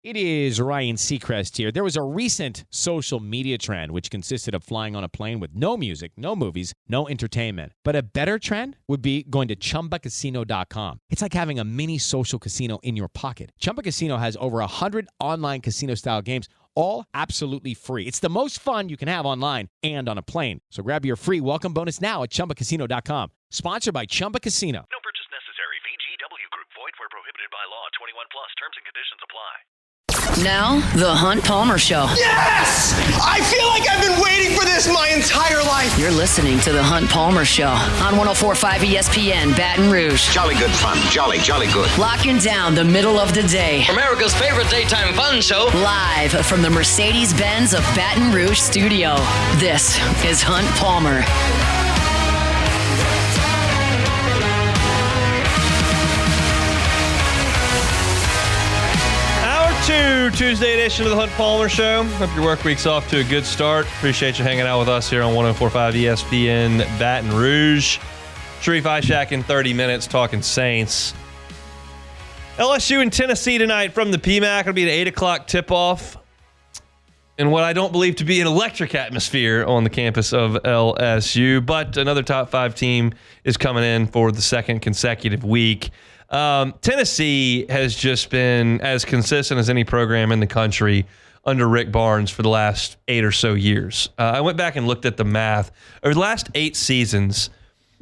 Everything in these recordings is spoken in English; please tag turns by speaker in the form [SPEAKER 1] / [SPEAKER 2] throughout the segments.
[SPEAKER 1] It is Ryan Seacrest here. There was a recent social media trend which consisted of flying on a plane with no music, no movies, no entertainment. But a better trend would be going to ChumbaCasino.com. It's like having a mini social casino in your pocket. Chumba Casino has over 100 online casino-style games, all absolutely free. It's the most fun you can have online and on a plane. So grab your free welcome bonus now at ChumbaCasino.com. Sponsored by Chumba Casino.
[SPEAKER 2] No purchase necessary. VGW Group. Void where prohibited by law. 21 plus. Terms and conditions apply.
[SPEAKER 3] Now, The Hunt Palmer Show.
[SPEAKER 4] Yes! I feel like I've been waiting for this my entire life.
[SPEAKER 3] You're listening to The Hunt Palmer Show on 104.5 ESPN, Baton Rouge.
[SPEAKER 5] Jolly good fun. Jolly good.
[SPEAKER 3] Locking down the middle of the day.
[SPEAKER 6] America's favorite daytime fun show.
[SPEAKER 3] Live from the Mercedes-Benz of Baton Rouge studio. This is Hunt Palmer.
[SPEAKER 7] Tuesday edition of the Hunt Palmer Show. Hope your work week's off to a good start. Appreciate you hanging out with us here on 104.5 ESPN Baton Rouge. Sharief, Ishaq in 30 minutes talking Saints. LSU and Tennessee tonight from the PMAC. It'll be an 8 o'clock tip-off in what I don't believe to be an electric atmosphere on the campus of LSU. But another top 5 team is coming in for the second consecutive week. Tennessee has just been as consistent as any program in the country under Rick Barnes for the last 8 or so years. I went back and looked at the math. Over the last 8 seasons,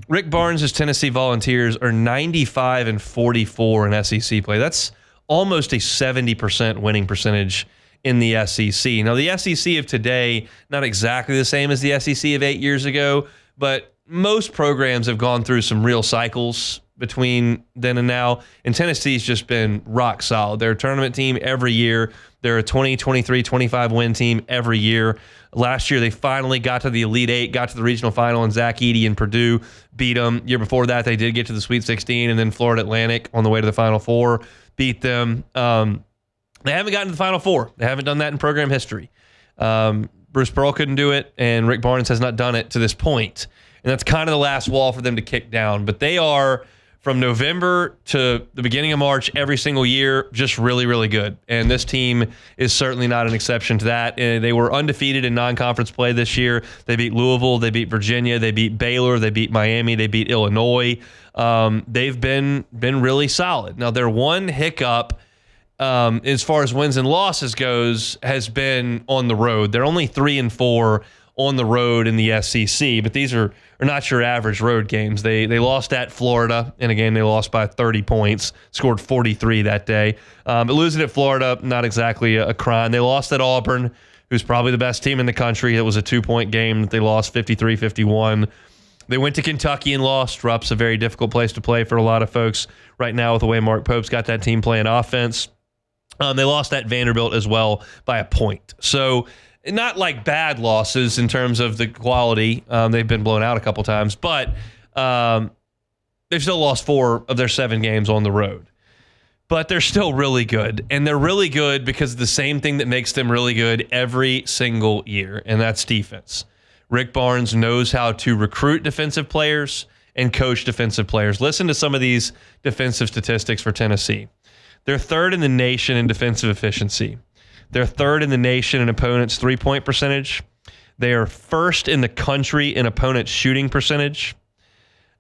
[SPEAKER 7] Rick Barnes' Tennessee Volunteers are 95-44 in SEC play. That's almost a 70% winning percentage in the SEC. Now, the SEC of today, not exactly the same as the SEC of 8 years ago, but most programs have gone through some real cycles between then and now, and Tennessee's just been rock solid. They're a tournament team every year. They're a 20, 23, 25 win team every year. Last year, they finally got to the Elite Eight, got to the regional final, and Zach Edey and Purdue beat them. Year before that, they did get to the Sweet 16, and then Florida Atlantic on the way to the Final Four beat them. They haven't gotten to the Final Four. They haven't done that in program history. Bruce Pearl couldn't do it, and Rick Barnes has not done it to this point. And that's kind of the last wall for them to kick down. But they are, from November to the beginning of March, every single year, just really, really good. And this team is certainly not an exception to that. They were undefeated in non-conference play this year. They beat Louisville, they beat Virginia, they beat Baylor, they beat Miami, they beat Illinois. They've been really solid. Now, their one hiccup as far as wins and losses goes has been on the road. They're only 3-4 on the road in the SEC, but these are not your average road games. They lost at Florida in a game they lost by 30 points, scored 43 that day. But losing at Florida, not exactly a crime. They lost at Auburn, who's probably the best team in the country. It was a 2-point game that they lost 53-51. They went to Kentucky and lost. Rupp's a very difficult place to play for a lot of folks right now with the way Mark Pope's got that team playing offense. They lost at Vanderbilt as well by a point. So not like bad losses in terms of the quality. They've been blown out a couple times, but they've still lost 4 of their 7 games on the road. But they're still really good, and they're really good because of the same thing that makes them really good every single year, and that's defense. Rick Barnes knows how to recruit defensive players and coach defensive players. Listen to some of these defensive statistics for Tennessee. They're 3rd in the nation in defensive efficiency. They're 3rd in the nation in opponents' three-point percentage. They are 1st in the country in opponents' shooting percentage.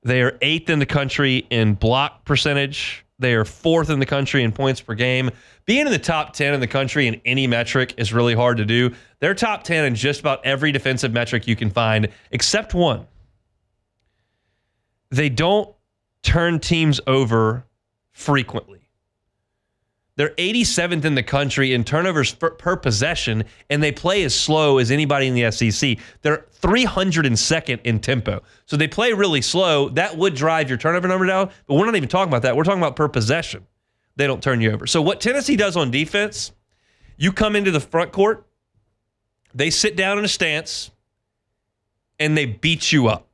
[SPEAKER 7] They are 8th in the country in block percentage. They are 4th in the country in points per game. Being in the top 10 in the country in any metric is really hard to do. They're top 10 in just about every defensive metric you can find, except one. They don't turn teams over frequently. They're 87th in the country in turnovers per possession, and they play as slow as anybody in the SEC. They're 302nd in tempo. So they play really slow. That would drive your turnover number down, but we're not even talking about that. We're talking about per possession. They don't turn you over. So what Tennessee does on defense, you come into the front court, they sit down in a stance, and they beat you up.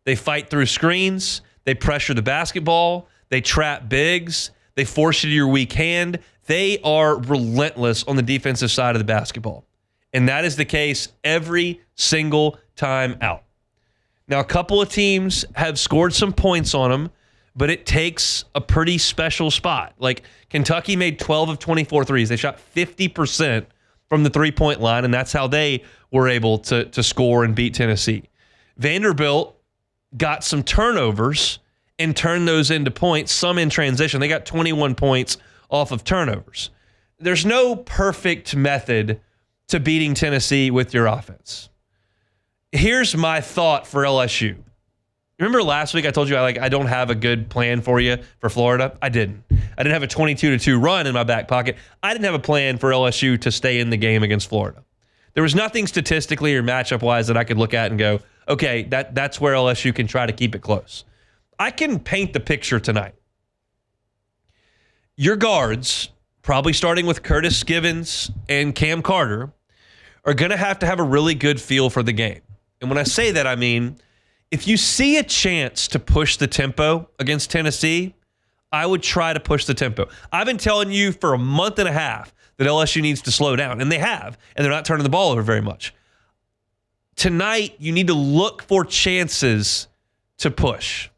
[SPEAKER 7] They fight through screens. They pressure the basketball. They trap bigs. They force you to your weak hand. They are relentless on the defensive side of the basketball. And that is the case every single time out. Now, a couple of teams have scored some points on them, but it takes a pretty special spot. Like Kentucky made 12 of 24 threes. They shot 50% from the three-point line, and that's how they were able to score and beat Tennessee. Vanderbilt got some turnovers and turned those into points, some in transition. They got 21 points off of turnovers. There's no perfect method to beating Tennessee with your offense. Here's my thought for LSU. Remember last week I told you I don't have a good plan for you for Florida? I didn't. I didn't have a 22-2 run in my back pocket. I didn't have a plan for LSU to stay in the game against Florida. There was nothing statistically or matchup-wise that I could look at and go, okay, that's where LSU can try to keep it close. I can paint the picture tonight. Your guards, probably starting with Curtis Givens and Cam Carter, are going to have a really good feel for the game. And when I say that, I mean, if you see a chance to push the tempo against Tennessee, I would try to push the tempo. I've been telling you for a month and a half that LSU needs to slow down, and they have, and they're not turning the ball over very much. Tonight, you need to look for chances to push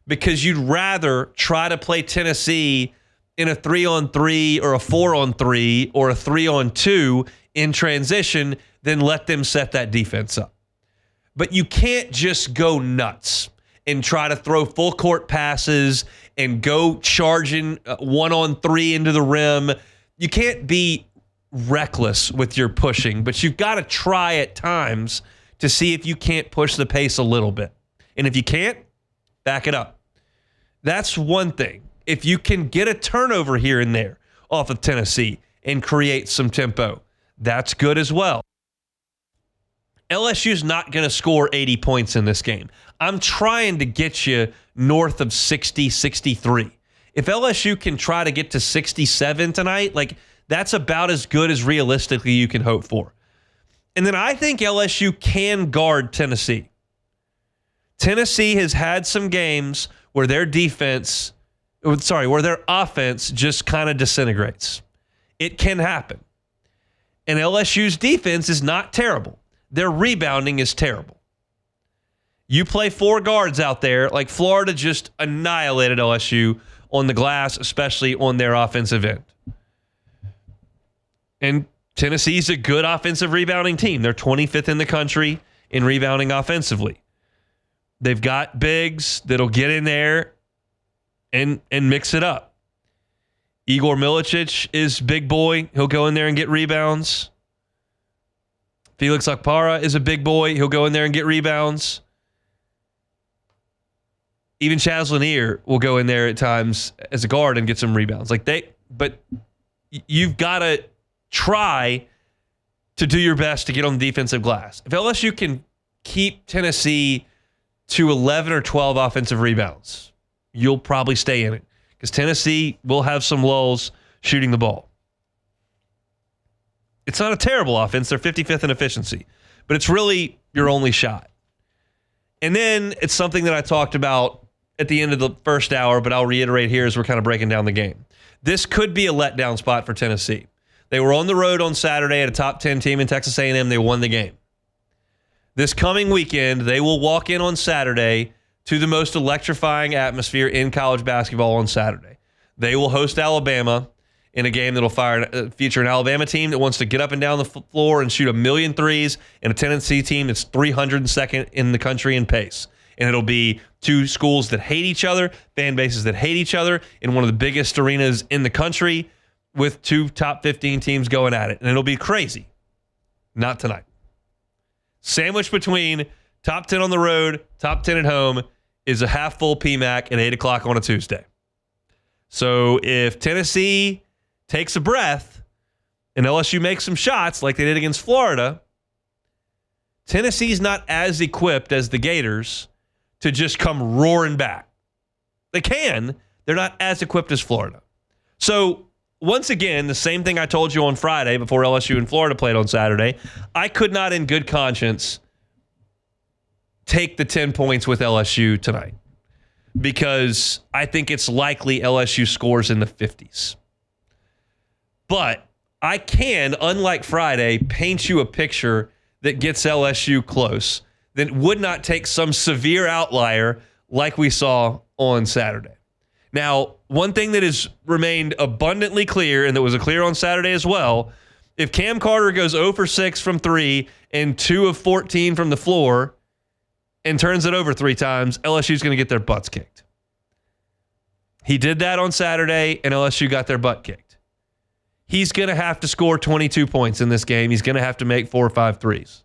[SPEAKER 7] because you'd rather try to play Tennessee in a 3-on-3 or a 4-on-3 or a 3-on-2 in transition than let them set that defense up. But you can't just go nuts and try to throw full court passes and go charging 1-on-3 into the rim. You can't be reckless with your pushing, but you've got to try at times to see if you can't push the pace a little bit. And if you can't, back it up. That's one thing. If you can get a turnover here and there off of Tennessee and create some tempo, that's good as well. LSU's not going to score 80 points in this game. I'm trying to get you north of 60, 63. If LSU can try to get to 67 tonight, that's about as good as realistically you can hope for. And then I think LSU can guard Tennessee. Tennessee has had some games where their offense just kind of disintegrates. It can happen. And LSU's defense is not terrible. Their rebounding is terrible. You play four guards out there, like Florida just annihilated LSU on the glass, especially on their offensive end. And Tennessee's a good offensive rebounding team. They're 25th in the country in rebounding offensively. They've got bigs that'll get in there and mix it up. Igor Milicic is big boy. He'll go in there and get rebounds. Felix Okpara is a big boy. He'll go in there and get rebounds. Even Chaz Lanier will go in there at times as a guard and get some rebounds. But you've got to try to do your best to get on the defensive glass. If LSU can keep Tennessee to 11 or 12 offensive rebounds, you'll probably stay in it because Tennessee will have some lulls shooting the ball. It's not a terrible offense. They're 55th in efficiency, but it's really your only shot. And then it's something that I talked about at the end of the first hour, but I'll reiterate here as we're kind of breaking down the game. This could be a letdown spot for Tennessee. They were on the road on Saturday at a top 10 team in Texas A&M. They won the game. This coming weekend, they will walk in on Saturday to the most electrifying atmosphere in college basketball on Saturday. They will host Alabama in a game that'll feature an Alabama team that wants to get up and down the floor and shoot 1,000,000 threes, and a Tennessee team that's 302nd in the country in pace. And it'll be two schools that hate each other, fan bases that hate each other, in one of the biggest arenas in the country with two top 15 teams going at it. And it'll be crazy. Not tonight. Sandwiched between top 10 on the road, top 10 at home is a half-full PMAC at 8 o'clock on a Tuesday. So if Tennessee takes a breath and LSU makes some shots like they did against Florida, Tennessee's not as equipped as the Gators to just come roaring back. They can. They're not as equipped as Florida. So once again, the same thing I told you on Friday before LSU and Florida played on Saturday, I could not in good conscience take the 10 points with LSU tonight because I think it's likely LSU scores in the 50s. But I can, unlike Friday, paint you a picture that gets LSU close, that would not take some severe outlier like we saw on Saturday. Now, one thing that has remained abundantly clear, and that was clear on Saturday as well, if Cam Carter goes 0 for 6 from 3 and 2 of 14 from the floor and turns it over 3 times, LSU's going to get their butts kicked. He did that on Saturday, and LSU got their butt kicked. He's going to have to score 22 points in this game. He's going to have to make 4 or 5 threes.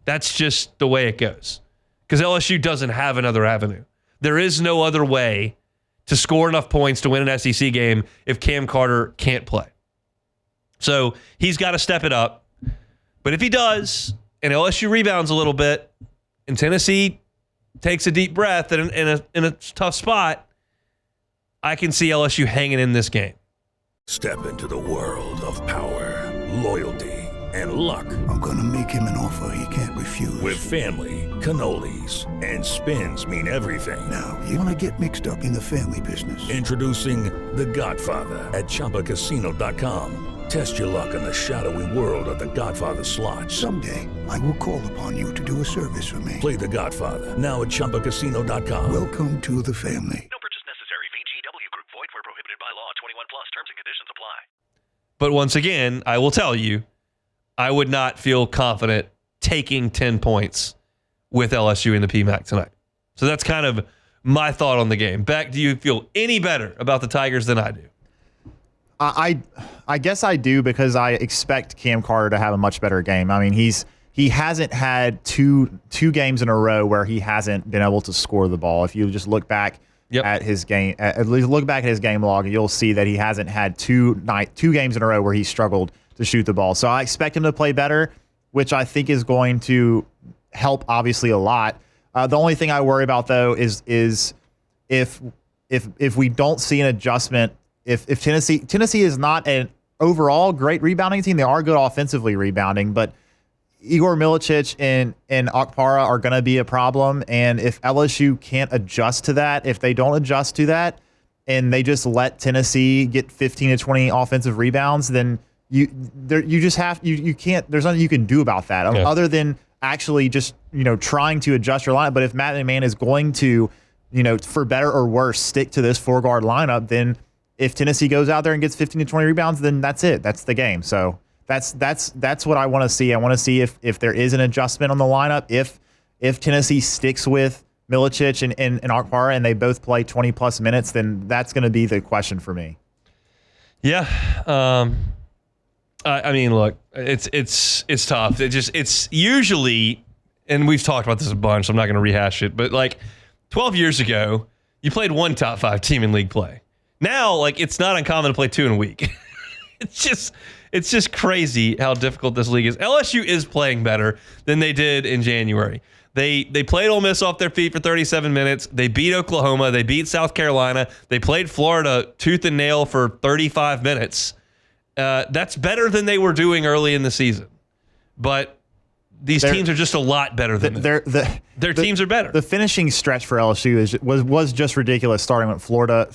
[SPEAKER 7] That's just the way it goes. Because LSU doesn't have another avenue. There is no other way to score enough points to win an SEC game if Cam Carter can't play. So he's got to step it up. But if he does, and LSU rebounds a little bit, and Tennessee takes a deep breath in a tough spot, I can see LSU hanging in this game.
[SPEAKER 8] Step into the world of power, loyalty, and luck.
[SPEAKER 9] I'm going to make him an offer he can't refuse.
[SPEAKER 8] With family, cannolis, and spins mean everything.
[SPEAKER 9] Now, you want to get mixed up in the family business.
[SPEAKER 8] Introducing The Godfather at ChumbaCasino.com. Test your luck in the shadowy world of The Godfather slot.
[SPEAKER 9] Someday, I will call upon you to do a service for me.
[SPEAKER 8] Play The Godfather now at ChumbaCasino.com.
[SPEAKER 9] Welcome to the family.
[SPEAKER 2] No purchase necessary. VGW Group. Void where prohibited by law. 21 plus. Terms and conditions apply.
[SPEAKER 7] But once again, I will tell you, I would not feel confident taking 10 points with LSU in the PMAC tonight. So that's kind of my thought on the game. Beck, do you feel any better about the Tigers than I do?
[SPEAKER 10] I guess I do, because I expect Cam Carter to have a much better game. I mean, he hasn't had two games in a row where he hasn't been able to score the ball. If you just look back at his game, at least look back at his game log, you'll see that he hasn't had two games in a row where he struggled to shoot the ball. So I expect him to play better, which I think is going to help obviously a lot. The only thing I worry about though is if we don't see an adjustment, if Tennessee is not an overall great rebounding team, they are good offensively rebounding, but Igor Milicic and Okpara are going to be a problem. And if LSU can't adjust to that, if they don't adjust to that and they just let Tennessee get 15 to 20 offensive rebounds, then you can't, there's nothing you can do about that other than actually just, trying to adjust your lineup. But if Matt McMahon is going to, for better or worse, stick to this 4-guard lineup, then if Tennessee goes out there and gets 15 to 20 rebounds, then that's it. That's the game. So that's what I want to see. I want to see if there is an adjustment on the lineup. If Tennessee sticks with Milicic and Okpara and they both play 20 plus minutes, then that's going to be the question for me.
[SPEAKER 7] Yeah. I mean, look, it's tough. It's usually, and we've talked about this a bunch, so I'm not going to rehash it, but like 12 years ago, you played one top 5 team in league play. Now, like, it's not uncommon to play 2 in a week. It's just crazy how difficult this league is. LSU is playing better than they did in January. They played Ole Miss off their feet for 37 minutes. They beat Oklahoma. They beat South Carolina. They played Florida tooth and nail for 35 minutes. That's better than they were doing early in the season. But these teams are just a lot better than them. Their teams are better.
[SPEAKER 10] The finishing stretch for LSU was just ridiculous. Starting with Florida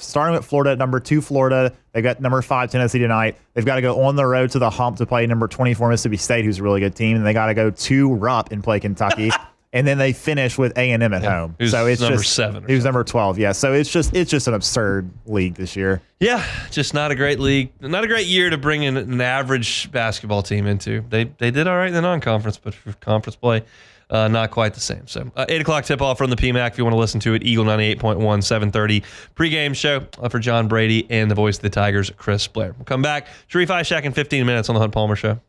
[SPEAKER 10] at number 2 Florida. They've got number 5 Tennessee tonight. They've got to go on the road to the hump to play number 24 Mississippi State, who's a really good team, and they got to go to Rupp and play Kentucky. And then they finish with A&M at home. So it's
[SPEAKER 7] number
[SPEAKER 10] just
[SPEAKER 7] 7.
[SPEAKER 10] He was number 12. Yeah. So it's just an absurd league this year.
[SPEAKER 7] Yeah, just not a great league. Not a great year to bring in an average basketball team into. They did all right in the non-conference, but for conference play, not quite the same. So 8 o'clock tip-off from the PMAC if you want to listen to it. Eagle 98.1, 7:30 pregame show for John Brady and the voice of the Tigers, Chris Blair. We'll come back. Sharief Ishaq in 15 minutes on the Hunt Palmer Show.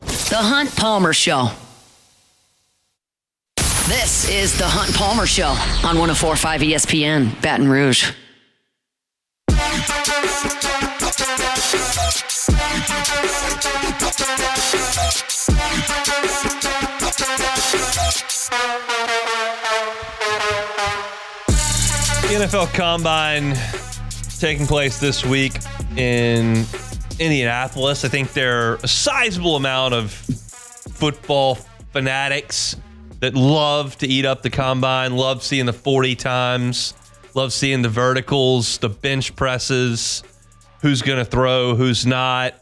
[SPEAKER 3] The Hunt Palmer Show. This is the Hunt Palmer Show on 104.5 ESPN, Baton Rouge.
[SPEAKER 7] The NFL Combine taking place this week in Indianapolis. I think there are a sizable amount of football fanatics that love to eat up the combine, love seeing the 40 times, love seeing the verticals, the bench presses, who's going to throw, who's not.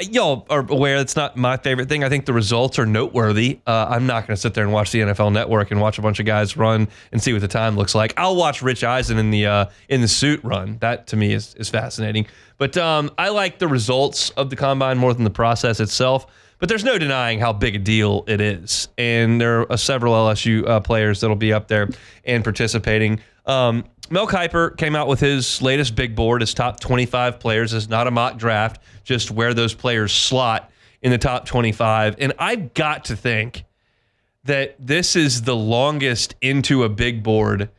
[SPEAKER 7] Y'all are aware it's not my favorite thing. I think the results are noteworthy. I'm not going to sit there and watch the NFL Network and watch a bunch of guys run and see what the time looks like. I'll watch Rich Eisen in the suit run. That to me is fascinating. But I like the results of the combine more than the process itself. But there's no denying how big a deal it is. And there are several LSU players that'll be up there and participating. Mel Kiper came out with his latest big board, his top 25 players. It's not a mock draft, just where those players slot in the top 25. And I've got to think that this is the longest into a big board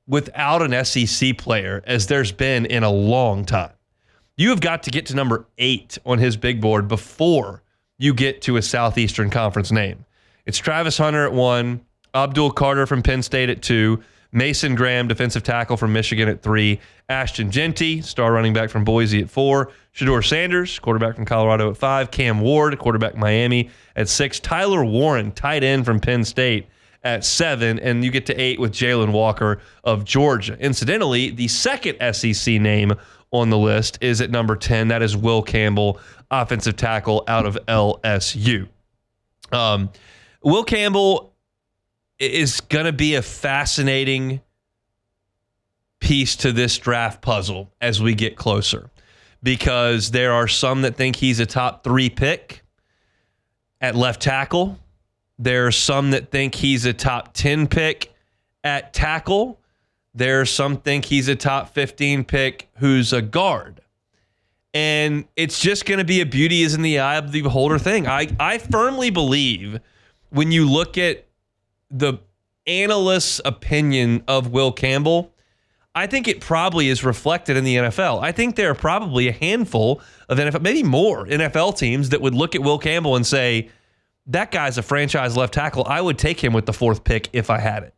[SPEAKER 7] without an SEC player as there's been in a long time. You have got to get to number 8 on his big board before you get to a Southeastern Conference name. It's Travis Hunter at 1, Abdul Carter from Penn State at 2, Mason Graham, defensive tackle from Michigan at 3, Ashton Genty, star running back from Boise at 4, Shedeur Sanders, quarterback from Colorado at 5, Cam Ward, quarterback Miami at 6, Tyler Warren, tight end from Penn State at 7, and you get to 8 with Jalen Walker of Georgia. Incidentally, the second SEC name on the list is at number 10. That is Will Campbell, offensive tackle out of LSU. Will Campbell is going to be a fascinating piece to this draft puzzle as we get closer, because there are some that think he's a top 3 pick at left tackle. There are some that think he's a top 10 pick at tackle. There are some think he's a top 15 pick who's a guard. And it's just going to be a beauty is in the eye of the beholder thing. I firmly believe when you look at the analyst's opinion of Will Campbell, I think it probably is reflected in the NFL. I think there are probably a handful of NFL, maybe more NFL teams that would look at Will Campbell and say, that guy's a franchise left tackle. I would take him with the 4th pick if I had it.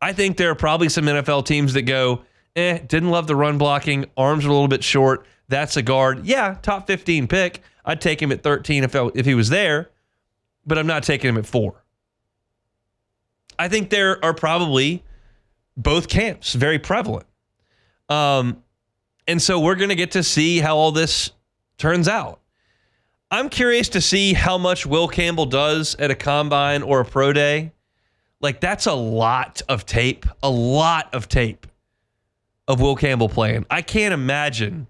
[SPEAKER 7] I think there are probably some NFL teams that go, didn't love the run blocking, arms are a little bit short, that's a guard. Yeah, top 15 pick. I'd take him at 13 if he was there, but I'm not taking him at 4. I think there are probably both camps very prevalent. And so we're going to get to see how all this turns out. I'm curious to see how much Will Campbell does at a combine or a pro day. Like, that's a lot of tape of Will Campbell playing. I can't imagine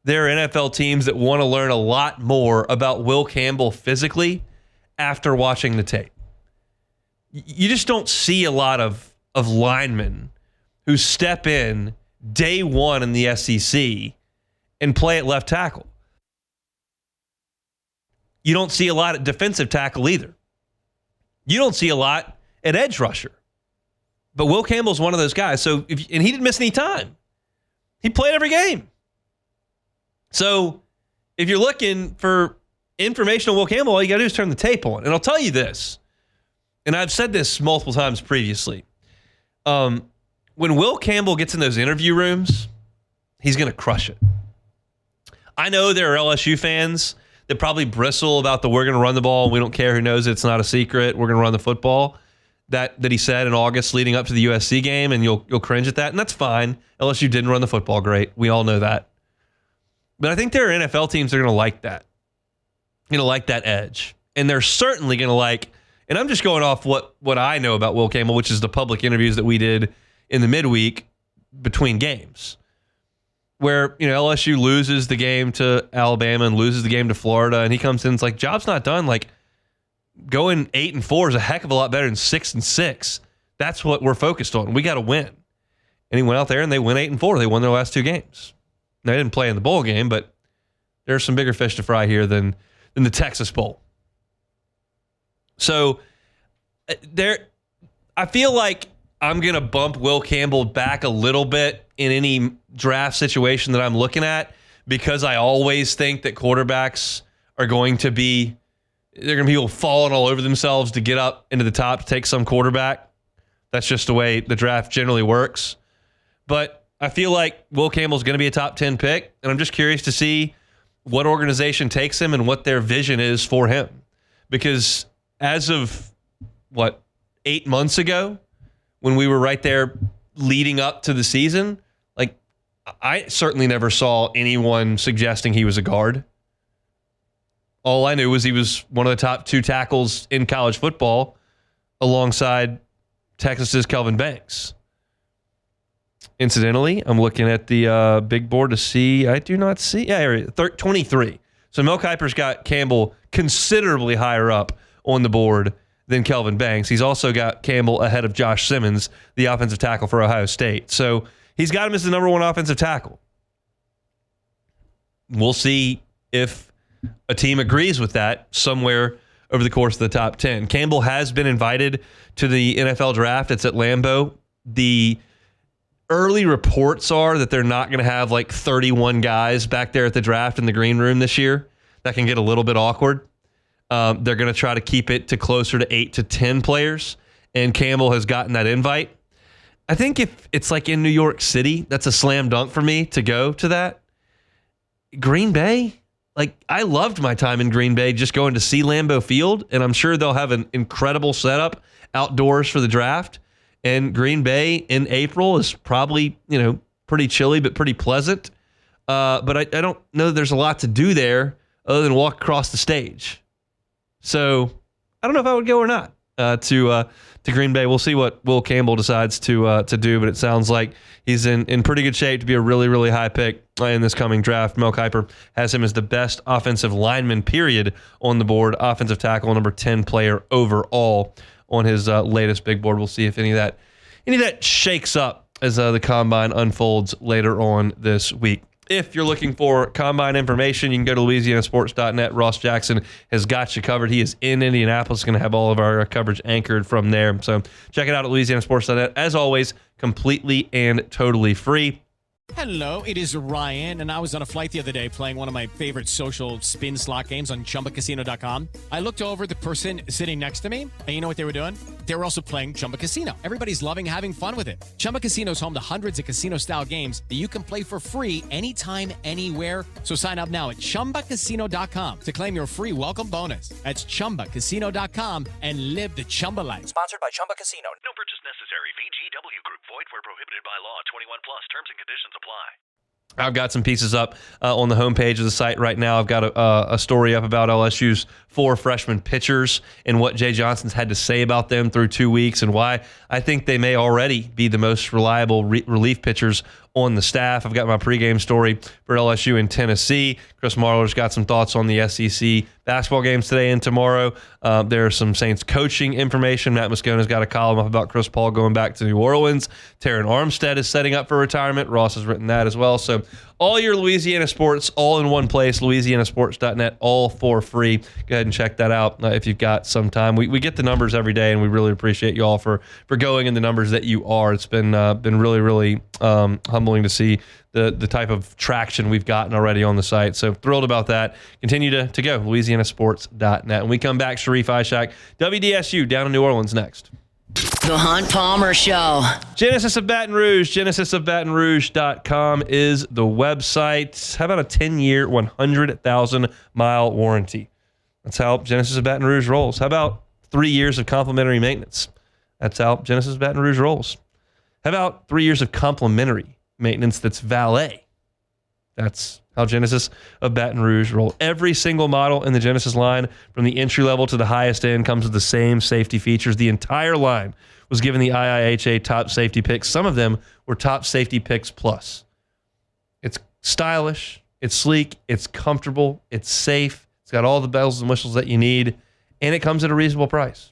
[SPEAKER 7] there are NFL teams that want to learn a lot more about Will Campbell physically after watching the tape. You just don't see a lot of linemen who step in day one in the SEC and play at left tackle. You don't see a lot at defensive tackle either. You don't see a lot at edge rusher. But Will Campbell's one of those guys. And he didn't miss any time. He played every game. So if you're looking for information on Will Campbell, all you got to do is turn the tape on. And I'll tell you this, and I've said this multiple times previously. When Will Campbell gets in those interview rooms, he's going to crush it. I know there are LSU fans that probably bristle about the we're going to run the ball, we don't care who knows it, it's not a secret, we're going to run the football that he said in August leading up to the USC game, and you'll cringe at that, and that's fine. LSU didn't run the football great. We all know that. But I think there are NFL teams that are going to like that. Going to like that edge. And they're certainly going to like, and I'm just going off what I know about Will Campbell, which is the public interviews that we did in the midweek between games, where LSU loses the game to Alabama and loses the game to Florida, and he comes in and it's like, job's not done. Like, going 8-4 is a heck of a lot better than 6-6. That's what we're focused on. We got to win. And he went out there and they went 8-4. They won their last 2 games. Now, they didn't play in the bowl game, but there's some bigger fish to fry here than the Texas Bowl. So I feel like I'm going to bump Will Campbell back a little bit in any draft situation that I'm looking at, because I always think that quarterbacks are going to be, they're going to be people falling all over themselves to get up into the top to take some quarterback. That's just the way the draft generally works. But I feel like Will Campbell's going to be a top 10 pick, and I'm just curious to see what organization takes him and what their vision is for him. Because as of, 8 months ago, when we were right there leading up to the season, like, I certainly never saw anyone suggesting he was a guard. All I knew was he was one of the top 2 tackles in college football alongside Texas's Kelvin Banks. Incidentally, I'm looking at the big board to see. I do not see. Yeah, 23. So Mel Kiper's got Campbell considerably higher up on the board than Kelvin Banks. He's also got Campbell ahead of Josh Simmons, the offensive tackle for Ohio State. So he's got him as the number 1 offensive tackle. We'll see if a team agrees with that somewhere over the course of the top 10. Campbell has been invited to the NFL draft. It's at Lambeau. The early reports are that they're not going to have like 31 guys back there at the draft in the green room this year. That can get a little bit awkward. They're going to try to keep it to closer to 8 to 10 players, and Campbell has gotten that invite. I think if it's like in New York City, that's a slam dunk for me to go to that. Green Bay, like I loved my time in Green Bay just going to see Lambeau Field, and I'm sure they'll have an incredible setup outdoors for the draft. And Green Bay in April is probably, pretty chilly, but pretty pleasant. But I don't know that there's a lot to do there other than walk across the stage. So I don't know if I would go or not to Green Bay. We'll see what Will Campbell decides to do, but it sounds like he's in pretty good shape to be a really, really high pick in this coming draft. Mel Kiper has him as the best offensive lineman, period, on the board. Offensive tackle, number 10 player overall on his latest big board. We'll see if any of that shakes up as the combine unfolds later on this week. If you're looking for combine information, you can go to LouisianaSports.net. Ross Jackson has got you covered. He is in Indianapolis, going to have all of our coverage anchored from there. So check it out at LouisianaSports.net. As always, completely and totally free.
[SPEAKER 1] Hello, it is Ryan, and I was on a flight the other day playing one of my favorite social spin slot games on ChumbaCasino.com. I looked over at the person sitting next to me, and you know what they were doing? They were also playing Chumba Casino. Everybody's loving having fun with it. Chumba Casino is home to hundreds of casino-style games that you can play for free anytime, anywhere. So sign up now at ChumbaCasino.com to claim your free welcome bonus. That's ChumbaCasino.com and live the Chumba life.
[SPEAKER 2] Sponsored by Chumba Casino. No purchase necessary. VGW Group. Void where prohibited by law. 21 plus. Terms and conditions apply.
[SPEAKER 7] I've got some pieces up on the homepage of the site right now. I've got a story up about LSU's 4 freshman pitchers and what Jay Johnson's had to say about them through 2 weeks and why I think they may already be the most reliable relief pitchers on the staff. I've got my pregame story for LSU in Tennessee. Chris Marler's got some thoughts on the SEC basketball games today and tomorrow. There's some Saints coaching information. Matt Moscona's got a column up about Chris Paul going back to New Orleans. Terran Armstead is setting up for retirement. Ross has written that as well. So all your Louisiana sports, all in one place, LouisianaSports.net, all for free. Go ahead and check that out if you've got some time. We get the numbers every day, and we really appreciate you all for going in the numbers that you are. It's been really, really humbling to see the type of traction we've gotten already on the site. So thrilled about that. Continue to go, LouisianaSports.net. When we come back, Sharief, Ishaq, WDSU down in New Orleans next.
[SPEAKER 3] The Hunt Palmer Show.
[SPEAKER 7] Genesis of Baton Rouge. GenesisofBatonRouge.com is the website. How about a 10-year, 100,000-mile warranty? That's how Genesis of Baton Rouge rolls. How about 3 years of complimentary maintenance? That's how Genesis of Baton Rouge rolls. How about 3 years of complimentary maintenance that's valet? That's how Genesis of Baton Rouge roll. Every single model in the Genesis line, from the entry level to the highest end, comes with the same safety features. The entire line was given the IIHA top safety picks. Some of them were top safety picks plus. It's stylish, it's sleek, it's comfortable, it's safe, it's got all the bells and whistles that you need, and it comes at a reasonable price.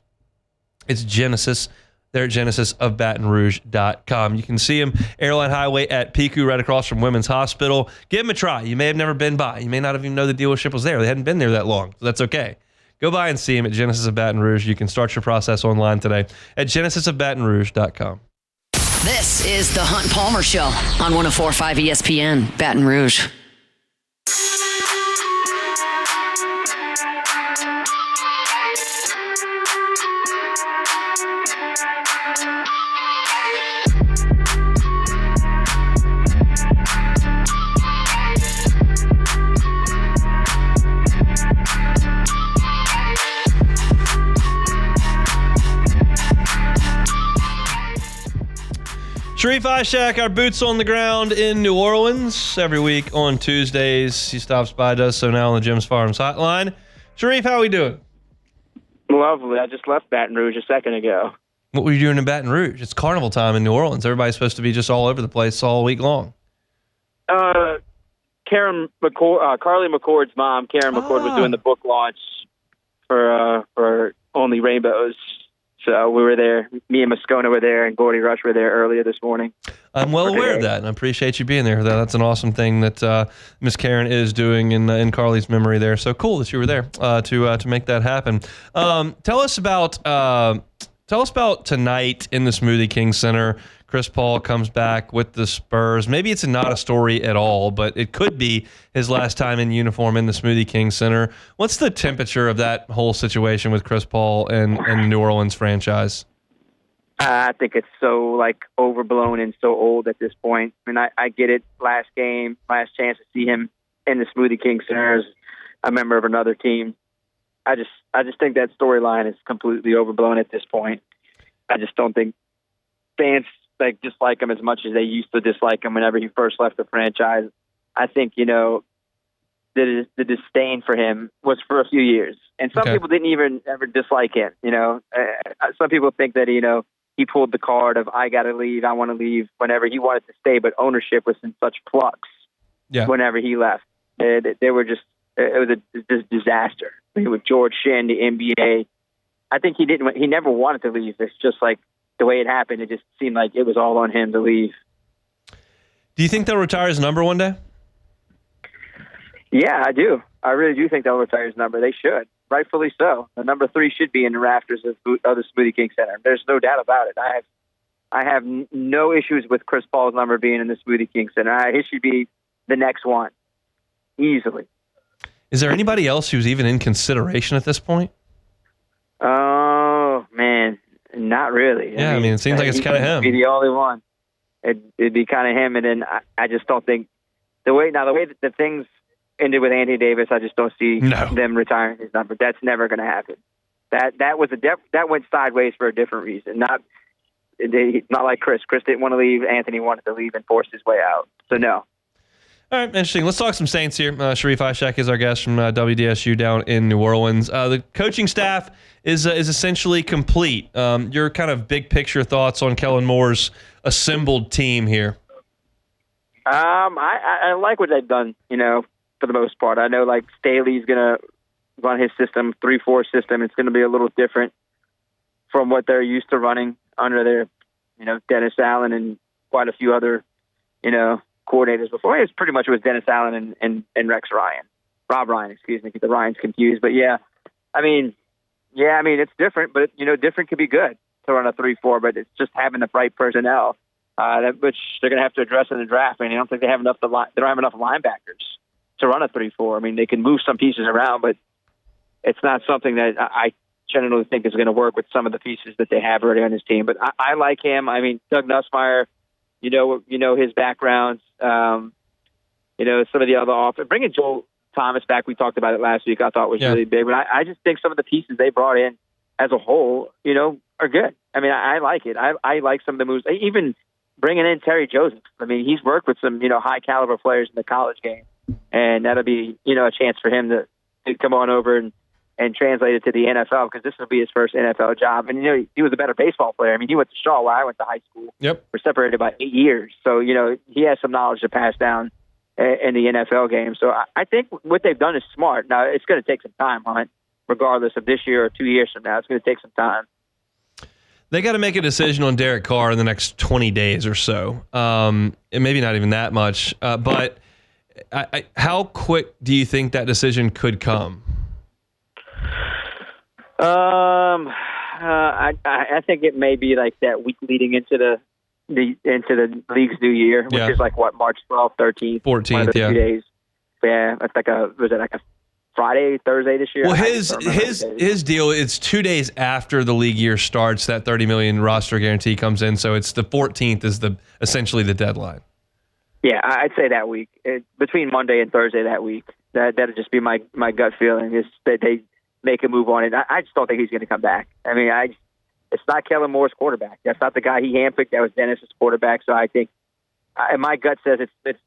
[SPEAKER 7] It's Genesis. They're at GenesisofBatonRouge.com. You can see them Airline Highway at Pico, right across from Women's Hospital. Give them a try. You may have never been by. You may not even know the dealership was there. They hadn't been there that long, so that's okay. Go by and see them at Genesis of Baton Rouge. You can start your process online today at GenesisofBatonRouge.com.
[SPEAKER 3] This is the Hunt Palmer Show on 104.5 ESPN, Baton Rouge.
[SPEAKER 7] Sharief Ishaq, our boots on the ground in New Orleans. Every week on Tuesdays, he stops by, does so now on the Jim's Farms hotline. Sharief, how are we doing?
[SPEAKER 11] Lovely. I just left Baton Rouge a second ago.
[SPEAKER 7] What were you doing in Baton Rouge? It's carnival time in New Orleans. Everybody's supposed to be just all over the place all week long.
[SPEAKER 11] Carly McCord's mom, Karen McCord, was doing the book launch for Only Rainbows. So we were there. Me and Moscona were there, and Gordy Rush were there earlier this morning.
[SPEAKER 7] I'm well aware of that, and I appreciate you being there. That's an awesome thing that Miss Karen is doing in Carly's memory there. So cool that you were there to make that happen. Tell us about tonight in the Smoothie King Center. Chris Paul comes back with the Spurs. Maybe it's not a story at all, but it could be his last time in uniform in the Smoothie King Center. What's the temperature of that whole situation with Chris Paul and the New Orleans franchise?
[SPEAKER 11] I think it's so overblown and so old at this point. I mean, I get it. Last game, last chance to see him in the Smoothie King Center as a member of another team. I just think that storyline is completely overblown at this point. I just don't think fans dislike him as much as they used to dislike him whenever he first left the franchise. I think, the disdain for him was for a few years. And some people didn't even ever dislike him, Some people think that, he pulled the card of, I got to leave, I want to leave, whenever he wanted to stay, but ownership was in such flux whenever he left. They were just, it was a disaster. With George Shinn, the NBA, I think he never wanted to leave. It's just the way it happened, it just seemed like it was all on him to leave.
[SPEAKER 7] Do you think they'll retire his number one day?
[SPEAKER 11] Yeah, I do. I really do think they'll retire his number. They should. Rightfully so. The number 3 should be in the rafters of the Smoothie King Center. There's no doubt about it. I have no issues with Chris Paul's number being in the Smoothie King Center. It should be the next one, easily.
[SPEAKER 7] Is there anybody else who's even in consideration at this point?
[SPEAKER 11] Oh, man. Not really.
[SPEAKER 7] Yeah, I mean, it seems like it's kind of him.
[SPEAKER 11] Be the only one. It'd be kind of him, and then I just don't think the way that the things ended with Anthony Davis, I just don't see them retiring his number. That's never going to happen. That went sideways for a different reason. Not like Chris. Chris didn't want to leave. Anthony wanted to leave and forced his way out. So no.
[SPEAKER 7] All right, interesting. Let's talk some Saints here. Sharief Ishaq is our guest from WDSU down in New Orleans. The coaching staff is essentially complete. Your kind of big picture thoughts on Kellen Moore's assembled team here?
[SPEAKER 11] I like what they've done, for the most part. I know Staley's going to run his system, 3-4 system. It's going to be a little different from what they're used to running under their, Dennis Allen and quite a few other, coordinators before. It was pretty much Dennis Allen and Rex Ryan. Rob Ryan, excuse me, get the Ryans confused. But it's different, but different could be good to run a 3-4, but it's just having the right personnel, which they're going to have to address in the draft. I mean, I don't think they don't have enough linebackers to run a 3-4. I mean, they can move some pieces around, but it's not something that I generally think is going to work with some of the pieces that they have already on his team. But I like him. I mean, Doug Nussmeier, his background, some of the other offense. Bringing Joel Thomas back, we talked about it last week, I thought was really big. But I just think some of the pieces they brought in as a whole, are good. I mean, I like it. I like some of the moves. Even bringing in Terry Joseph. I mean, he's worked with some, high caliber players in the college game. And that'll be, a chance for him to come on over and translate it to the NFL, because this will be his first NFL job. And, he was a better baseball player. I mean, he went to Shaw while I went to high school.
[SPEAKER 7] Yep.
[SPEAKER 11] We're separated by 8 years. So, he has some knowledge to pass down in the NFL game. So I think what they've done is smart. Now, it's going to take some time, Hunt, regardless of this year or 2 years from now. It's going to take some time.
[SPEAKER 7] They got to make a decision on Derek Carr in the next 20 days or so. And maybe not even that much. But how quick do you think that decision could come?
[SPEAKER 11] I think it may be that week leading into the league's new year, which is March 12th, 13th,
[SPEAKER 7] 14th,
[SPEAKER 11] 2 days. Yeah, it's was it a Friday, Thursday this year?
[SPEAKER 7] Well, his deal, it's 2 days after the league year starts, that $30 million roster guarantee comes in. So it's the 14th is essentially the deadline.
[SPEAKER 11] Yeah, I'd say that week, between Monday and Thursday that week. That'd just be my gut feeling is that they make a move on it. I just don't think he's going to come back. I mean, it's not Kellen Moore's quarterback. That's not the guy he handpicked. That was Dennis's quarterback. So I think, my gut says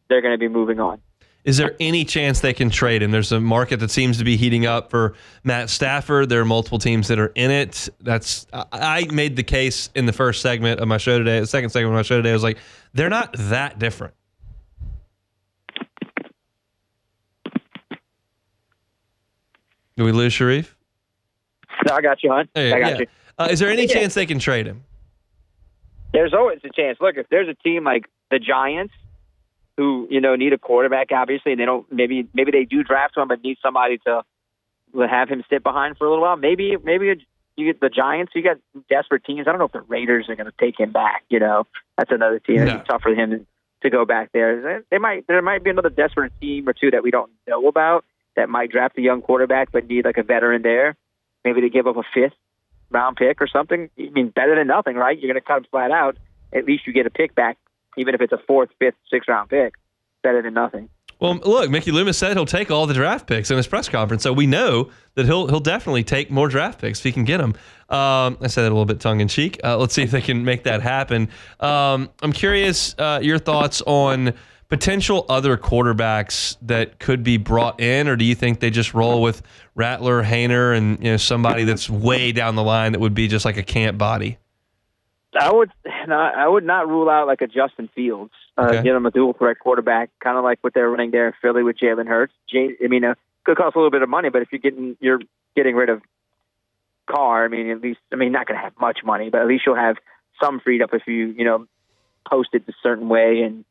[SPEAKER 11] they're going to be moving on.
[SPEAKER 7] Is there any chance they can trade him? There's a market that seems to be heating up for Matt Stafford. There are multiple teams that are in it. I made the case in the first segment of my show today. The second segment of my show today, I was like, they're not that different. Did we lose Sharief?
[SPEAKER 11] No, I got you, hon.
[SPEAKER 7] Hey,
[SPEAKER 11] I got you.
[SPEAKER 7] Is there any chance they can trade him?
[SPEAKER 11] There's always a chance. Look, if there's a team like the Giants who, need a quarterback, obviously, and they don't, maybe they do draft one, but need somebody to have him sit behind for a little while. Maybe you get the Giants, you got desperate teams. I don't know if the Raiders are going to take him back. That's another team.
[SPEAKER 7] No.
[SPEAKER 11] It'd be tough for him to go back there. There might be another desperate team or two that we don't know about that might draft a young quarterback but need like a veteran there. Maybe they give up a 5th round pick or something. I mean, better than nothing, right? You're going to cut them flat out. At least you get a pick back, even if it's a 4th, 5th, 6th round pick. Better than nothing.
[SPEAKER 7] Well, look, Mickey Loomis said he'll take all the draft picks in his press conference, so we know that he'll definitely take more draft picks if he can get them. I said that a little bit tongue-in-cheek. Let's see if they can make that happen. I'm curious your thoughts on potential other quarterbacks that could be brought in, or do you think they just roll with Rattler, Haener, and somebody that's way down the line that would be just like a camp body?
[SPEAKER 11] I would not rule out like a Justin Fields. Get him a dual threat quarterback, kind of like what they're running there in Philly with Jalen Hurts. Could cost a little bit of money, but if you're getting rid of Carr, not going to have much money, but at least you'll have some freed up if you post it a certain way and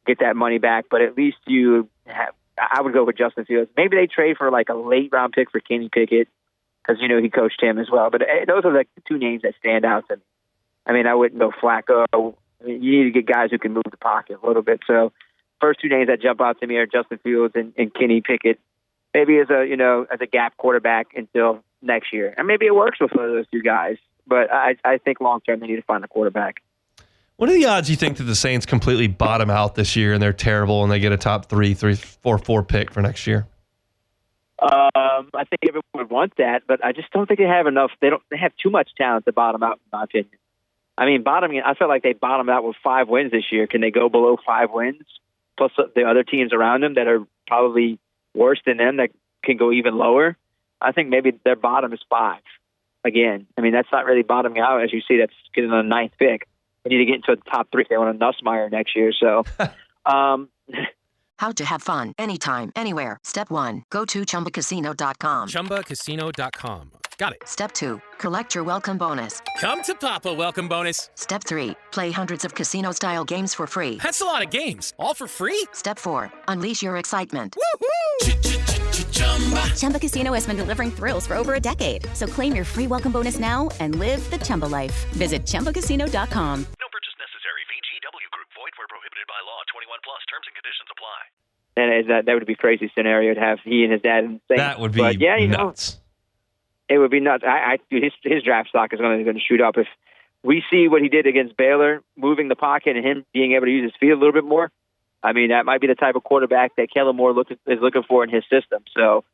[SPEAKER 11] get that money back. But at least I would go with Justin Fields. Maybe they trade for like a late round pick for Kenny Pickett because he coached him as well. But those are like the two names that stand out to me. I wouldn't go Flacco. You need to get guys who can move the pocket a little bit. So first two names that jump out to me are Justin Fields and Kenny Pickett. Maybe as a gap quarterback until next year. And maybe it works with one of those two guys. But I think long term they need to find a quarterback.
[SPEAKER 7] What are the odds you think that the Saints completely bottom out this year and they're terrible and they get a top 3, 4 pick for next year?
[SPEAKER 11] I think everyone would want that, but I just don't think they have enough. They have too much talent to bottom out, in my opinion. I felt like they bottomed out with 5 wins this year. Can they go below 5 wins? Plus the other teams around them that are probably worse than them that can go even lower. I think maybe their bottom is 5 again. That's not really bottoming out. As you see, that's getting on the 9th pick. They need to get into the top 3. They want a Nussmeier next year. So,
[SPEAKER 12] How to have fun anytime, anywhere. Step 1, go to ChumbaCasino.com.
[SPEAKER 13] ChumbaCasino.com. Got it.
[SPEAKER 12] Step 2, collect your welcome bonus.
[SPEAKER 13] Come to Papa welcome bonus.
[SPEAKER 12] Step 3, play hundreds of casino-style games for free.
[SPEAKER 13] That's a lot of games, all for free?
[SPEAKER 12] Step 4, unleash your excitement.
[SPEAKER 14] Chumba Casino has been delivering thrills for over a decade. So claim your free welcome bonus now and live the Chumba life. Visit ChumbaCasino.com.
[SPEAKER 2] No purchase necessary. VGW Group. Void where prohibited by law. 21 plus. Terms and conditions apply.
[SPEAKER 11] And that would be a crazy scenario to have he and his dad in the same.
[SPEAKER 7] That would be nuts.
[SPEAKER 11] It would be nuts. His draft stock is going to shoot up if we see what he did against Baylor, moving the pocket and him being able to use his feet a little bit more. That might be the type of quarterback that Kellen Moore is looking for in his system. So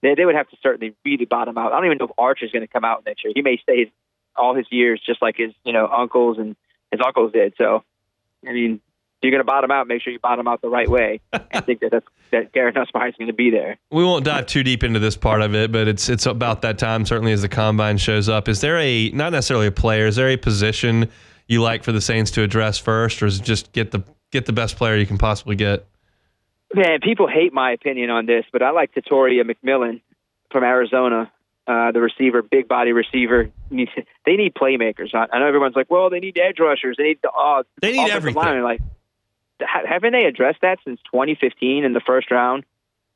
[SPEAKER 11] they would have to certainly really bottom out. I don't even know if Arch is going to come out next year. He may stay all his years just like his uncles and his uncles did. So, if you're going to bottom out, make sure you bottom out the right way. I think that Garrett Nussmeier is going to be there.
[SPEAKER 7] We won't dive too deep into this part of it, but it's about that time, certainly as the combine shows up. Is there not necessarily a player, is there a position you like for the Saints to address first, or is it just get the best player you can possibly get?
[SPEAKER 11] Man, people hate my opinion on this, but I like Tatoria McMillan from Arizona, the receiver, big body receiver. They need playmakers. I know everyone's like, well, they need edge rushers. They need
[SPEAKER 7] everything.
[SPEAKER 11] Line. Haven't they addressed that since 2015 in the first round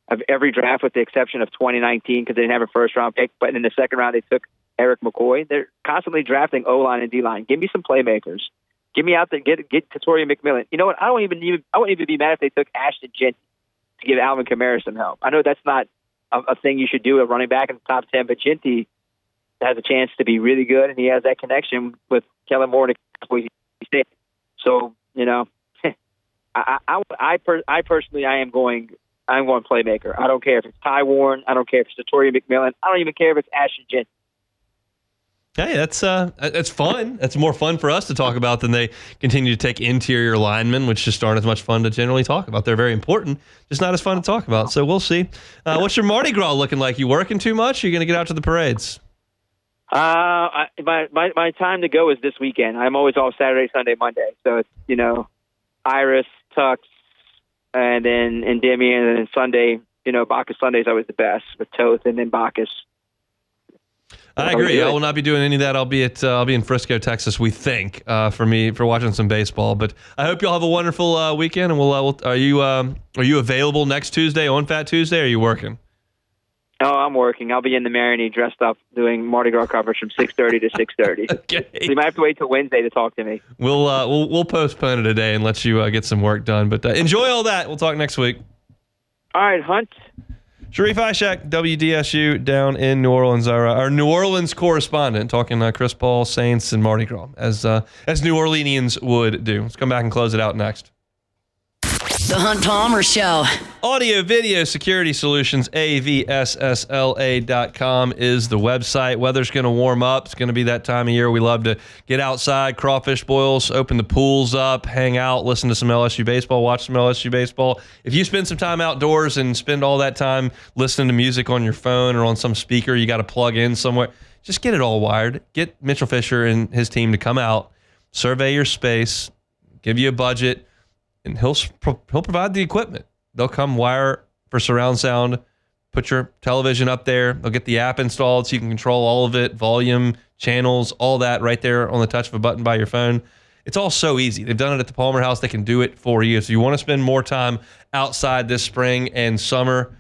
[SPEAKER 11] of every draft, with the exception of 2019 because they didn't have a first round pick? But in the second round, they took Eric McCoy. They're constantly drafting O-line and D-line. Give me some playmakers. Get me out there. Get Tatoria McMillan. You know what? I wouldn't even be mad if they took Ashton Jeanty to give Alvin Kamara some help. I know that's not a thing you should do, a running back in the top 10, but Jeanty has a chance to be really good, and he has that connection with Kellen Moore. So I personally am going playmaker. I don't care if it's Ty Warren. I don't care if it's Tatoria McMillan. I don't even care if it's Ashton Jeanty.
[SPEAKER 7] Okay, that's fun. That's more fun for us to talk about than they continue to take interior linemen, which just aren't as much fun to generally talk about. They're very important, just not as fun to talk about. So we'll see. What's your Mardi Gras looking like? You working too much? Or you going to get out to the parades?
[SPEAKER 11] My time to go is this weekend. I'm always off Saturday, Sunday, Monday. So it's, Iris, Tux, and then Endymion, and then Sunday, Bacchus Sunday is always the best with Toth and then Bacchus.
[SPEAKER 7] I agree. I will not be doing any of that. I'll be in Frisco, Texas. We think for watching some baseball. But I hope y'all have a wonderful weekend. And are you available next Tuesday on Fat Tuesday? Or are you working?
[SPEAKER 11] Oh, I'm working. I'll be in the Marinee dressed up doing Mardi Gras coverage from 6:30 to 6:30.
[SPEAKER 7] Okay.
[SPEAKER 11] So you might have to wait till Wednesday to talk to me.
[SPEAKER 7] We'll postpone it a day and let you get some work done. But enjoy all that. We'll talk next week.
[SPEAKER 11] All right, Hunt.
[SPEAKER 7] Sharief Ishaq, WDSU down in New Orleans, our New Orleans correspondent, talking Chris Paul, Saints, and Mardi Gras, as New Orleanians would do. Let's come back and close it out next.
[SPEAKER 3] The Hunt Palmer Show.
[SPEAKER 7] Audio Video Security Solutions, avssla.com is the website. Weather's going to warm up. It's going to be that time of year. We love to get outside, crawfish boils, open the pools up, hang out, listen to some LSU baseball, watch some LSU baseball. If you spend some time outdoors and spend all that time listening to music on your phone or on some speaker you got to plug in somewhere, just get it all wired. Get Mitchell Fisher and his team to come out, survey your space, give you a budget, and he'll provide the equipment. They'll come wire for surround sound, put your television up there. They'll get the app installed so you can control all of it, volume, channels, all that right there on the touch of a button by your phone. It's all so easy. They've done it at the Palmer House. They can do it for you. So you want to spend more time outside this spring and summer,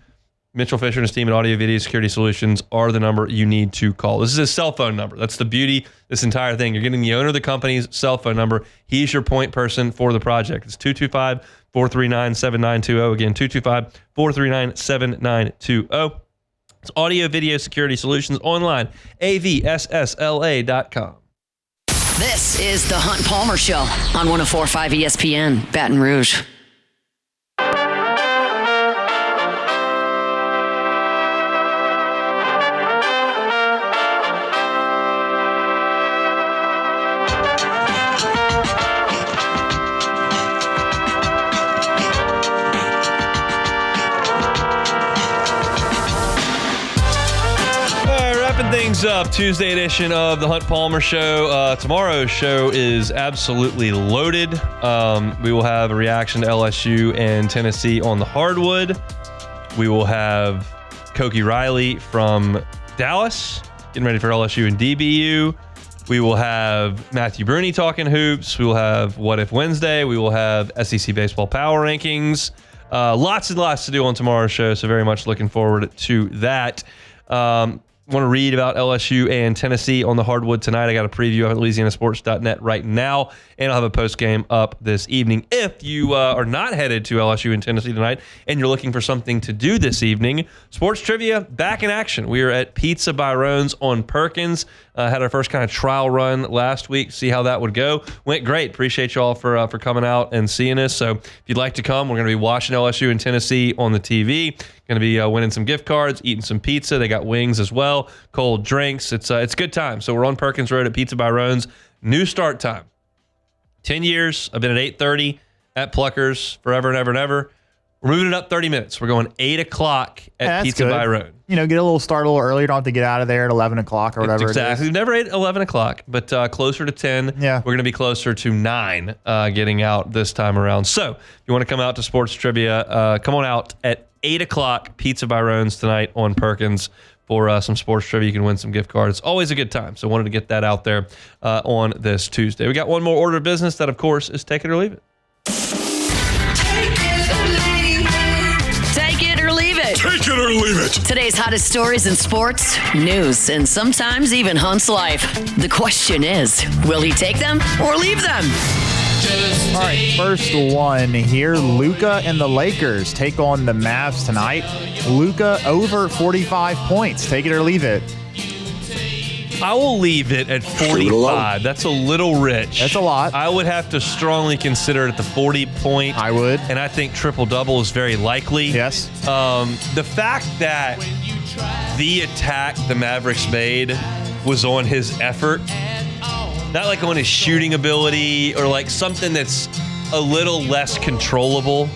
[SPEAKER 7] Mitchell Fisher and his team at Audio Video Security Solutions are the number you need to call. This is his cell phone number. That's the beauty of this entire thing. You're getting the owner of the company's cell phone number. He's your point person for the project. It's 225-439-7920. Again, 225-439-7920. It's Audio Video Security Solutions online, avssla.com.
[SPEAKER 3] This is the Hunt Palmer Show on 104.5 ESPN, Baton Rouge.
[SPEAKER 7] Things up, Tuesday edition of the Hunt Palmer Show. Tomorrow's show is absolutely loaded. We will have a reaction to LSU and Tennessee on the hardwood. We will have Koki Riley from Dallas getting ready for LSU and DBU. We will have Matthew Bruni talking hoops. We will have What If Wednesday. We will have SEC Baseball Power Rankings. Lots and lots to do on tomorrow's show, so very much looking forward to that. Want to read about LSU and Tennessee on the hardwood tonight. I got a preview of LouisianaSports.net right now, and I'll have a post game up this evening. If you are not headed to LSU and Tennessee tonight and you're looking for something to do this evening, sports trivia back in action. We are at Pizza by Roan's on Perkins. Had our first kind of trial run last week, see how that would go. Went great. Appreciate you all for coming out and seeing us. So if you'd like to come, we're going to be watching LSU and Tennessee on the TV. Going to be winning some gift cards, eating some pizza. They got wings as well, cold drinks. It's a good time. So we're on Perkins Road at Pizza by Roan's. New start time. 10 years. I've been at 8:30 at Pluckers forever and ever and ever. We're moving it up 30 minutes. We're going 8 o'clock at Pizza by Roan.
[SPEAKER 10] Get a little start a little early. You don't have to get out of there at 11 o'clock or whatever.
[SPEAKER 7] Exactly. We've never ate at 11 o'clock, but closer to 10.
[SPEAKER 10] Yeah.
[SPEAKER 7] We're going to be closer to 9 getting out this time around. So if you want to come out to sports trivia, come on out at 8 o'clock, Pizza by Roan's tonight on Perkins for some sports trivia. You can win some gift cards. It's always a good time. So wanted to get that out there on this Tuesday. We got one more order of business that, of course, is Take It or Leave It.
[SPEAKER 3] Take it or leave it.
[SPEAKER 8] Take it or leave it.
[SPEAKER 3] Today's hottest stories in sports, news, and sometimes even Hunt's life. The question is, will he take them or leave them?
[SPEAKER 10] All right, first one here. Luka and the Lakers take on the Mavs tonight. Luka over 45 points. Take it or leave it.
[SPEAKER 7] I will leave it at 45. That's a little rich.
[SPEAKER 10] That's a lot.
[SPEAKER 7] I would have to strongly consider it at the 40 point.
[SPEAKER 10] I would.
[SPEAKER 7] And I think triple-double is very likely.
[SPEAKER 10] Yes.
[SPEAKER 7] The fact that the attack the Mavericks made was on his effort, not like on his shooting ability or like something that's a little less controllable.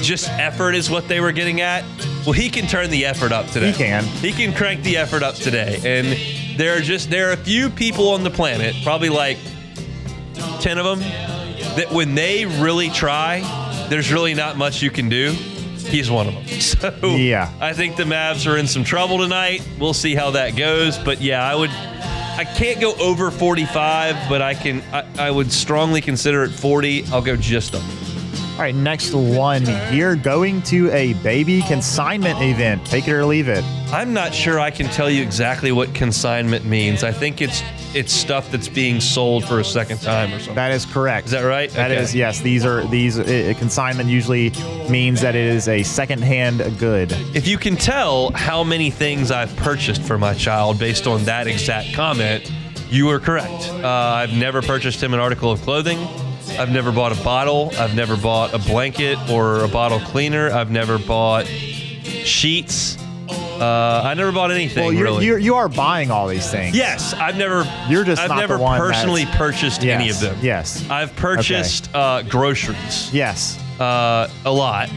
[SPEAKER 7] Just effort is what they were getting at. Well, he can turn the effort up today. He can crank the effort up today. And there are a few people on the planet, probably like 10 of them, that when they really try, there's really not much you can do. He's one of them. So yeah, I think the Mavs are in some trouble tonight. We'll see how that goes. But yeah, I can't go over 45, but I would strongly consider it 40. I'll go just up.
[SPEAKER 10] All right, next one here. Going to a baby consignment event. Take it or leave it.
[SPEAKER 7] I'm not sure I can tell you exactly what consignment means. I think it's stuff that's being sold for a second time or something.
[SPEAKER 10] That is correct.
[SPEAKER 7] Is that right?
[SPEAKER 10] That is, yes. Consignment usually means that it is a secondhand good.
[SPEAKER 7] If you can tell how many things I've purchased for my child based on that exact comment, you are correct. I've never purchased him an article of clothing. I've never bought a bottle. I've never bought a blanket or a bottle cleaner. I've never bought sheets. I never bought anything.
[SPEAKER 10] Well,
[SPEAKER 7] really.
[SPEAKER 10] You are buying all these things.
[SPEAKER 7] Yes, I've never personally purchased any of them.
[SPEAKER 10] Yes,
[SPEAKER 7] I've purchased groceries.
[SPEAKER 10] Yes,
[SPEAKER 7] a lot,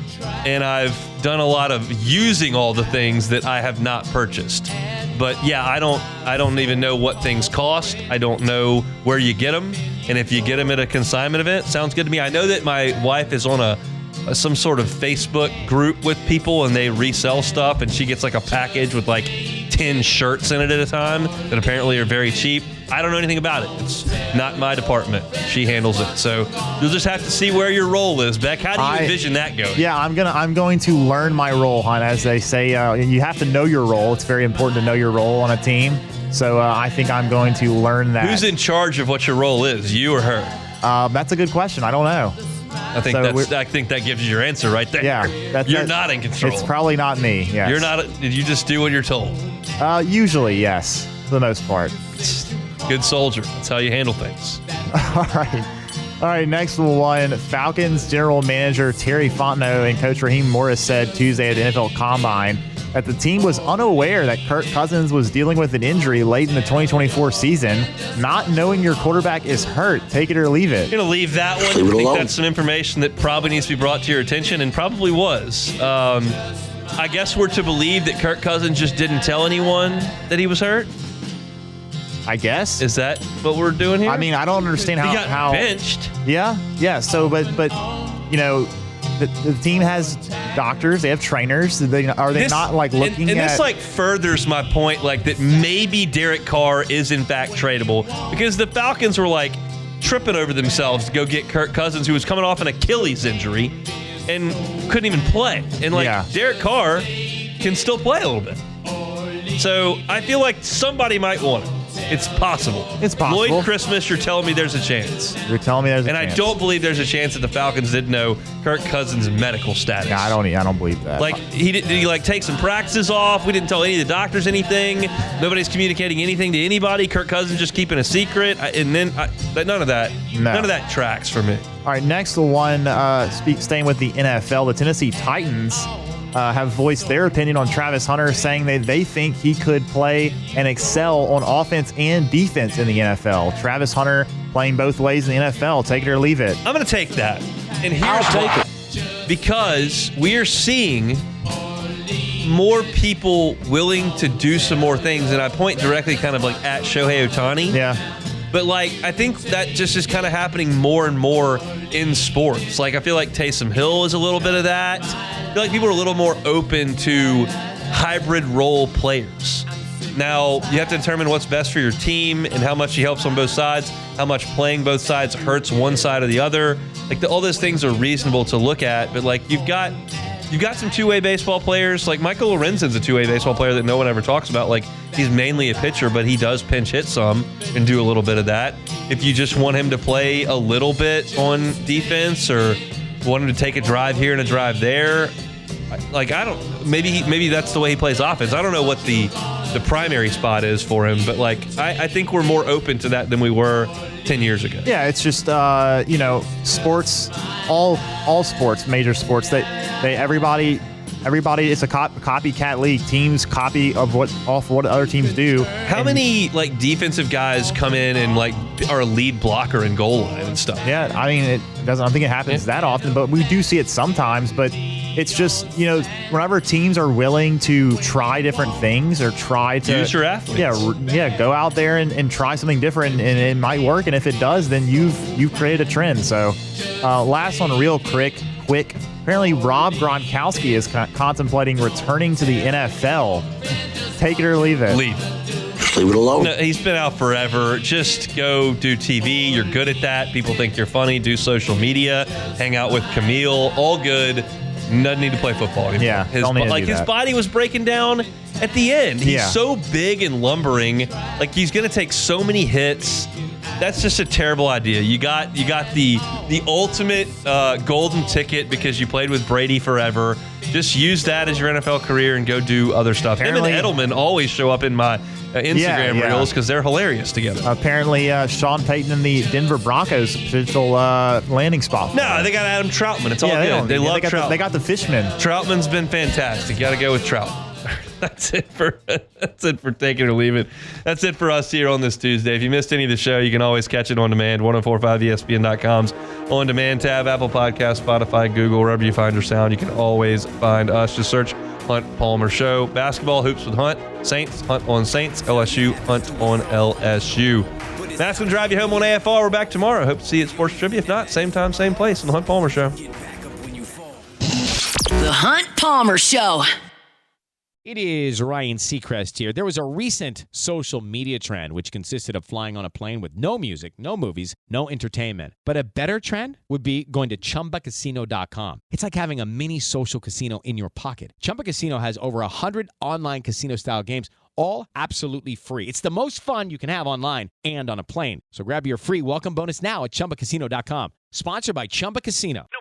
[SPEAKER 7] and I've done a lot of using all the things that I have not purchased. But yeah, I don't even know what things cost. I don't know where you get them, and if you get them at a consignment event, sounds good to me. I know that my wife is on some sort of Facebook group with people, and they resell stuff, and she gets like a package with like 10 shirts in it at a time that apparently are very cheap. I don't know anything about it. It's not my department. She handles it. So you'll just have to see where your role is, Beck. How do you envision that going?
[SPEAKER 10] Yeah, I'm going to learn my role, hon. As they say, you have to know your role. It's very important to know your role on a team. So I think I'm going to learn that.
[SPEAKER 7] Who's in charge of what your role is, you or her?
[SPEAKER 10] That's a good question. I don't know.
[SPEAKER 7] I think that gives you your answer right there.
[SPEAKER 10] Yeah,
[SPEAKER 7] you're not in control.
[SPEAKER 10] It's probably not me. Yes.
[SPEAKER 7] You're not. You just do what you're told.
[SPEAKER 10] Usually, yes, for the most part.
[SPEAKER 7] Good soldier. That's how you handle things.
[SPEAKER 10] All right. Next one. Falcons general manager Terry Fontenot and coach Raheem Morris said Tuesday at the NFL Combine that the team was unaware that Kirk Cousins was dealing with an injury late in the 2024 season. Not knowing your quarterback is hurt. Take it or leave it.
[SPEAKER 7] I'm going to leave that one. I think that's some information that probably needs to be brought to your attention, and probably was. I guess we're to believe that Kirk Cousins just didn't tell anyone that he was hurt.
[SPEAKER 10] I guess.
[SPEAKER 7] Is that what we're doing here?
[SPEAKER 10] I mean, I don't understand how.
[SPEAKER 7] He got benched.
[SPEAKER 10] Yeah. So, but you know, the team has doctors. They have trainers. Are they not like looking
[SPEAKER 7] and
[SPEAKER 10] at?
[SPEAKER 7] This like furthers my point, like that maybe Derek Carr is in fact tradable, because the Falcons were like tripping over themselves to go get Kirk Cousins, who was coming off an Achilles injury and couldn't even play. And Derek Carr can still play a little bit. So I feel like somebody might want it. It's possible. Lloyd Christmas, you're telling me there's a chance.
[SPEAKER 10] You're telling me there's a chance.
[SPEAKER 7] And I don't believe there's a chance that the Falcons didn't know Kirk Cousins' medical status.
[SPEAKER 10] Yeah, I don't believe that.
[SPEAKER 7] Like, did he like take some practices off? We didn't tell any of the doctors anything. Nobody's communicating anything to anybody. Kirk Cousins just keeping a secret. None of that tracks for me.
[SPEAKER 10] All right, next one, staying with the NFL, the Tennessee Titans have voiced their opinion on Travis Hunter, saying that they think he could play and excel on offense and defense in the NFL. Travis Hunter playing both ways in the NFL. Take it or leave it.
[SPEAKER 7] I'm going to take that. And here's why. Because we are seeing more people willing to do some more things. And I point directly kind of like at Shohei Ohtani.
[SPEAKER 10] Yeah.
[SPEAKER 7] But, like, I think that just is kind of happening more and more in sports. Like, I feel like Taysom Hill is a little bit of that. I feel like people are a little more open to hybrid role players. Now, you have to determine what's best for your team and how much he helps on both sides, how much playing both sides hurts one side or the other. Like, all those things are reasonable to look at. But, like, you've got some two-way baseball players. Like, Michael Lorenzen's a two-way baseball player that no one ever talks about. Like, he's mainly a pitcher, but he does pinch hit some and do a little bit of that. If you just want him to play a little bit on defense or want him to take a drive here and a drive there, like, maybe that's the way he plays offense. I don't know what the primary spot is for him, but, like, I think we're more open to that than we were 10 years ago.
[SPEAKER 10] Yeah, it's just, sports, all sports, major sports, everybody everybody, it's a copycat league. Teams copy off what other teams do.
[SPEAKER 7] How many like defensive guys come in and like are a lead blocker in goal line and stuff?
[SPEAKER 10] Yeah, I mean, I don't think it happens that often, but we do see it sometimes. But it's just, whenever teams are willing to try different things or try to
[SPEAKER 7] use your athletes.
[SPEAKER 10] Yeah, go out there and try something different, and it might work. And if it does, then you've created a trend. So, last one, real quick. Apparently, Rob Gronkowski is contemplating returning to the NFL. Take it or leave it.
[SPEAKER 7] Leave
[SPEAKER 5] it alone.
[SPEAKER 7] No, he's been out forever. Just go do TV. You're good at that. People think you're funny. Do social media. Hang out with Camille. All good. Doesn't need to play football anymore.
[SPEAKER 10] Yeah,
[SPEAKER 7] his body was breaking down at the end. He's so big and lumbering. Like, he's going to take so many hits. That's just a terrible idea. You got the ultimate golden ticket because you played with Brady forever. Just use that as your NFL career and go do other stuff. Apparently, him and Edelman always show up in my Instagram reels because they're hilarious together.
[SPEAKER 10] Apparently, Sean Payton and the Denver Broncos potential landing spot.
[SPEAKER 7] No, they got Adam Troutman. It's all good. They love Trout.
[SPEAKER 10] They got the Fishman.
[SPEAKER 7] Troutman's been fantastic. You got to go with Trout. That's it for Take It or Leave It. That's it for us here on this Tuesday. If you missed any of the show, you can always catch it on demand. 1045ESPN.com's on demand tab, Apple Podcasts, Spotify, Google, wherever you find your sound. You can always find us. Just search Hunt Palmer Show. Basketball hoops with Hunt. Saints, Hunt on Saints. LSU, Hunt on LSU. That's going to drive you home on AFR. We're back tomorrow. Hope to see you at Sports Trivia. If not, same time, same place on the Hunt Palmer Show.
[SPEAKER 3] The Hunt Palmer Show.
[SPEAKER 1] It is Ryan Seacrest here. There was a recent social media trend which consisted of flying on a plane with no music, no movies, no entertainment. But a better trend would be going to ChumbaCasino.com. It's like having a mini social casino in your pocket. Chumba Casino has over 100 online casino-style games, all absolutely free. It's the most fun you can have online and on a plane. So grab your free welcome bonus now at ChumbaCasino.com. Sponsored by Chumba Casino.
[SPEAKER 2] No